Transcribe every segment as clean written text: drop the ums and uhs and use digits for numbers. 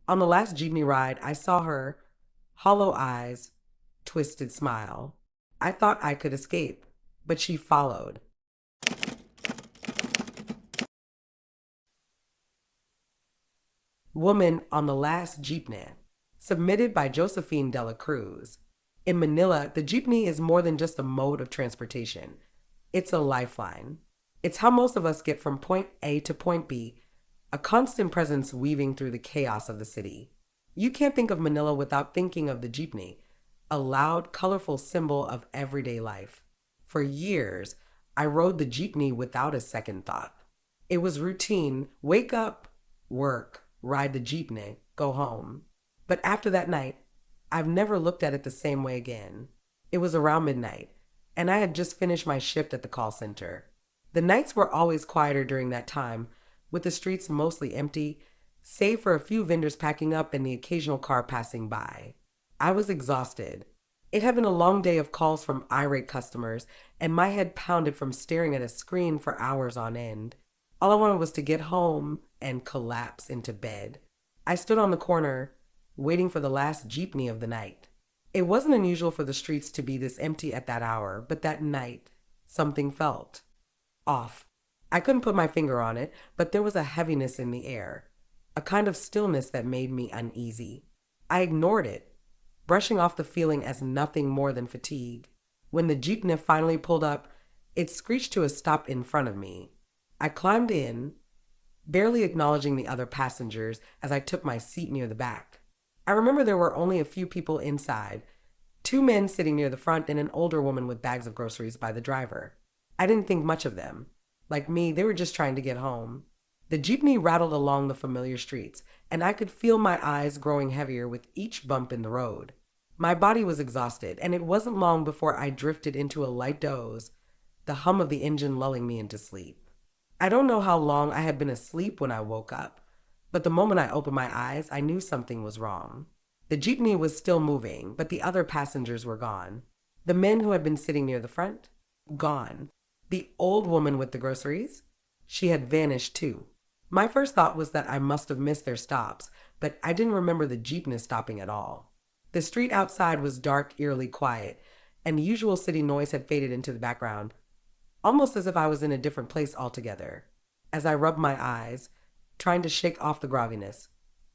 On the last Jeepney ride, I saw her hollow eyes, twisted smile. I thought I could escape, but she followed. Woman on the Last Jeepney, submitted by Josephine Dela Cruz. In Manila, the jeepney is more than just a mode of transportation. It's a lifeline. It's how most of us get from point A to point B, a constant presence weaving through the chaos of the city. You can't think of Manila without thinking of the jeepney, a loud, colorful symbol of everyday life. For years, I rode the jeepney without a second thought. It was routine: wake up, work, ride the jeepney, go home. But after that night, I've never looked at it the same way again. It was around midnight, and I had just finished my shift at the call center. The nights were always quieter during that time, with the streets mostly empty, save for a few vendors packing up and the occasional car passing by. I was exhausted. It had been a long day of calls from irate customers, and my head pounded from staring at a screen for hours on end. All I wanted was to get home and collapse into bed. I stood on the corner, waiting for the last jeepney of the night. It wasn't unusual for the streets to be this empty at that hour, but that night, something felt off. I couldn't put my finger on it, but there was a heaviness in the air, a kind of stillness that made me uneasy. I ignored it, brushing off the feeling as nothing more than fatigue. When the jeepney finally pulled up, it screeched to a stop in front of me. I climbed in, barely acknowledging the other passengers as I took my seat near the back. I remember there were only a few people inside, two men sitting near the front and an older woman with bags of groceries by the driver. I didn't think much of them. Like me, they were just trying to get home. The jeepney rattled along the familiar streets, and I could feel my eyes growing heavier with each bump in the road. My body was exhausted, and it wasn't long before I drifted into a light doze, the hum of the engine lulling me into sleep. I don't know how long I had been asleep when I woke up, but the moment I opened my eyes, I knew something was wrong. The jeepney was still moving, but the other passengers were gone. The men who had been sitting near the front, gone. The old woman with the groceries, she had vanished too. My first thought was that I must have missed their stops, but I didn't remember the jeepney stopping at all. The street outside was dark, eerily quiet, and the usual city noise had faded into the background, almost as if I was in a different place altogether. As I rubbed my eyes, trying to shake off the grogginess,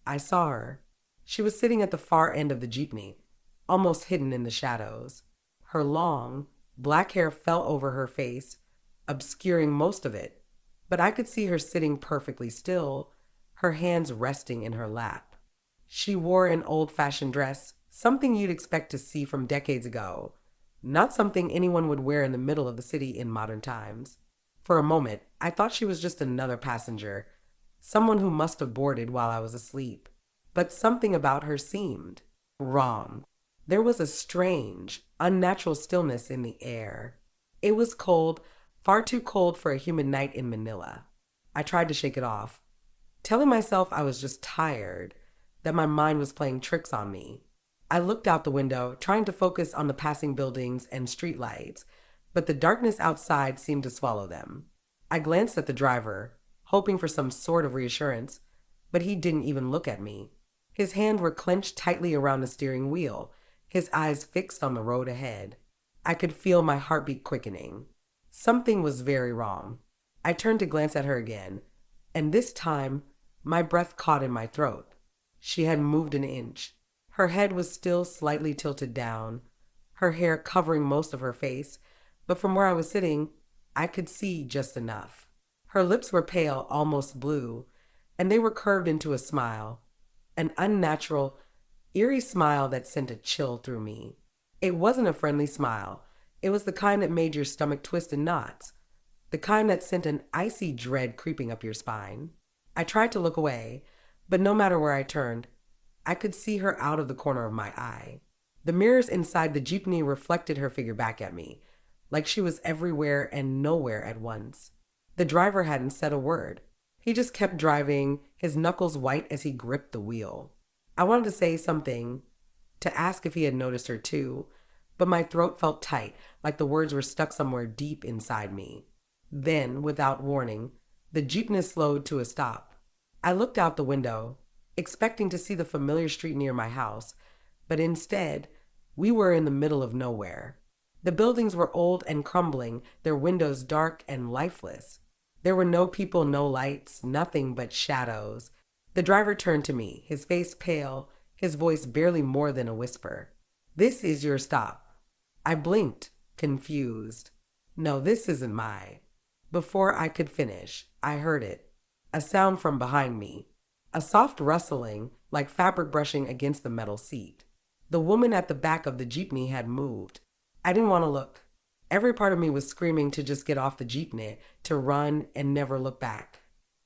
I saw her. She was sitting at the far end of the jeepney, almost hidden in the shadows. Her long, black hair fell over her face, obscuring most of it, but I could see her sitting perfectly still, her hands resting in her lap. She wore an old-fashioned dress, something you'd expect to see from decades ago, not something anyone would wear in the middle of the city in modern times. For a moment, I thought she was just another passenger, someone who must have boarded while I was asleep. But something about her seemed wrong. There was a strange, unnatural stillness in the air. It was cold, far too cold for a human night in Manila. I tried to shake it off, telling myself I was just tired, that my mind was playing tricks on me. I looked out the window, trying to focus on the passing buildings and streetlights, but the darkness outside seemed to swallow them. I glanced at the driver, hoping for some sort of reassurance, but he didn't even look at me. His hands were clenched tightly around the steering wheel, his eyes fixed on the road ahead. I could feel my heartbeat quickening. Something was very wrong. I turned to glance at her again, and this time, my breath caught in my throat. She had moved an inch. Her head was still slightly tilted down, her hair covering most of her face, but from where I was sitting, I could see just enough. Her lips were pale, almost blue, and they were curved into a smile, an unnatural, eerie smile that sent a chill through me. It wasn't a friendly smile. It was the kind that made your stomach twist in knots, the kind that sent an icy dread creeping up your spine. I tried to look away, but no matter where I turned, I could see her out of the corner of my eye. The mirrors inside the jeepney reflected her figure back at me, like she was everywhere and nowhere at once. The driver hadn't said a word. He just kept driving, his knuckles white as he gripped the wheel. I wanted to say something, to ask if he had noticed her too, but my throat felt tight, like the words were stuck somewhere deep inside me. Then, without warning, the jeepney slowed to a stop. I looked out the window. expecting to see the familiar street near my house, but instead, we were in the middle of nowhere. The buildings were old and crumbling, their windows dark and lifeless. There were no people, no lights, nothing but shadows. The driver turned to me, his face pale, his voice barely more than a whisper. "This is your stop." I blinked, confused. No, this isn't mine. Before I could finish, I heard it. A sound from behind me. A soft rustling, like fabric brushing against the metal seat. The woman at the back of the jeepney had moved. I didn't want to look. Every part of me was screaming to just get off the jeepney, to run and never look back.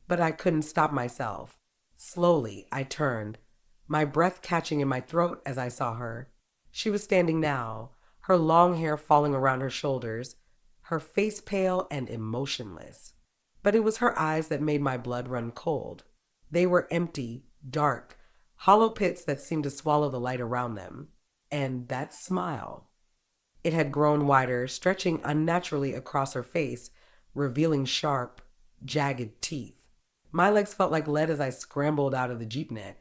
But I couldn't stop myself. Slowly, I turned, my breath catching in my throat as I saw her. She was standing now, her long hair falling around her shoulders, her face pale and emotionless. But it was her eyes that made my blood run cold. They were empty, dark, hollow pits that seemed to swallow the light around them. And that smile. It had grown wider, stretching unnaturally across her face, revealing sharp, jagged teeth. My legs felt like lead as I scrambled out of the jeepney,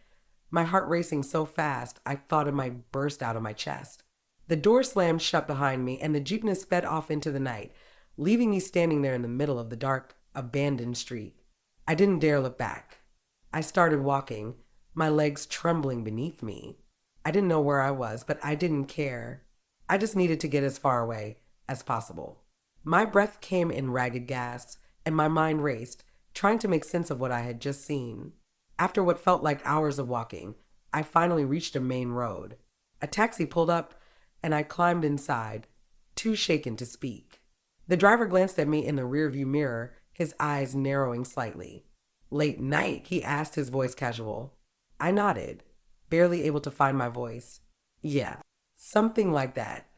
my heart racing so fast I thought it might burst out of my chest. The door slammed shut behind me, and the jeepney sped off into the night, leaving me standing there in the middle of the dark, abandoned street. I didn't dare look back. I started walking, my legs trembling beneath me. I didn't know where I was, but I didn't care. I just needed to get as far away as possible. My breath came in ragged gasps, and my mind raced, trying to make sense of what I had just seen. After what felt like hours of walking, I finally reached a main road. A taxi pulled up, and I climbed inside, too shaken to speak. The driver glanced at me in the rearview mirror, his eyes narrowing slightly. "Late night?" he asked, his voice casual. I nodded, barely able to find my voice. "Yeah, something like that."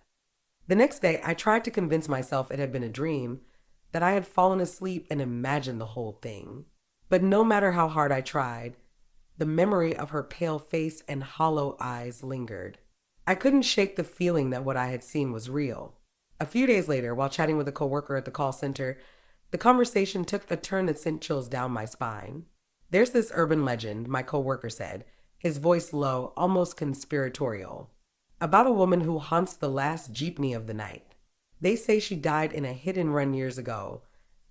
The next day, I tried to convince myself it had been a dream, that I had fallen asleep and imagined the whole thing. But no matter how hard I tried, the memory of her pale face and hollow eyes lingered. I couldn't shake the feeling that what I had seen was real. A few days later, while chatting with a coworker at the call center, the conversation took a turn that sent chills down my spine. "There's this urban legend," my coworker said, his voice low, almost conspiratorial, "about a woman who haunts the last jeepney of the night. They say she died in a hit and run years ago,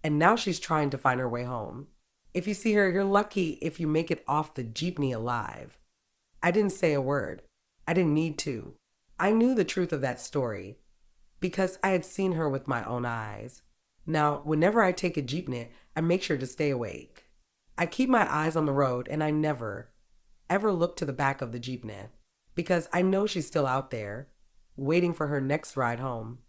and now she's trying to find her way home. If you see her, you're lucky if you make it off the jeepney alive." I didn't say a word. I didn't need to. I knew the truth of that story because I had seen her with my own eyes. Now, whenever I take a jeepney, I make sure to stay awake. I keep my eyes on the road, and I never, ever look to the back of the jeepney because I know she's still out there, waiting for her next ride home.